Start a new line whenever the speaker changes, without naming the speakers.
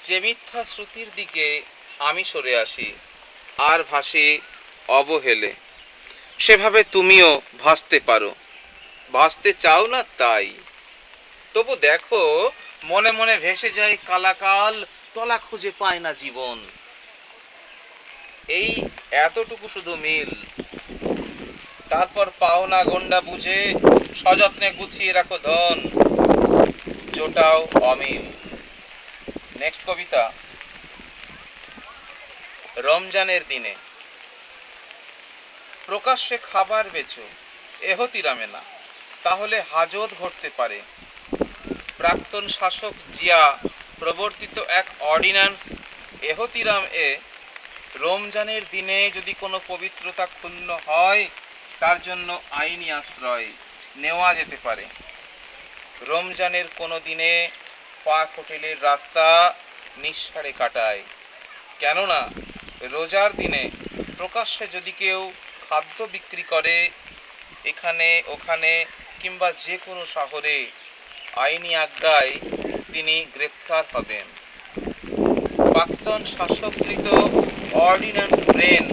যে মিথ্যা শ্রুতির দিকে আমি সরে আসি আর ভাসি অবহেলে, সেভাবে তুমিও ভাসতে পারো। ভাসতে চাও না তাই। তবু দেখো, মনে মনে ভেসে যায় কালাকাল, তলা খুঁজে পায় না জীবন। এই এতটুকু শুধু মিল। তারপর পাওনা গন্ডা বুঝে সযত্নে গুছিয়ে রাখো ধন, জোটাও অমিল। নেক্সট কবিতা। রমজানের দিনে প্রকাশ্যে খাবার বেচো, এহতিরামে না, তাহলে হাজত ঘটতে পারে। প্রাক্তন শাসক জিয়া প্রবর্তিত এক অর্ডিন্যান্স এহতিরাম এ রমজানের দিনে যদি কোনো পবিত্রতা ক্ষুণ্ণ হয়, তার জন্য আইনি আশ্রয় নেওয়া যেতে পারে। রমজানের কোনো দিনে পাক হোটেলের রাস্তা নিঃসাড়ে কাটায়, কেননা রোজার দিনে প্রকাশ্যে যদি কেউ খাদ্য বিক্রি করে, এখানে ওখানে কিংবা যে কোনো শহরে, আইনি আজ্ঞায় তিনি গ্রেপ্তার হবেন। প্রাক্তন শাসককৃত অর্ডিন্যান্স ব্রেন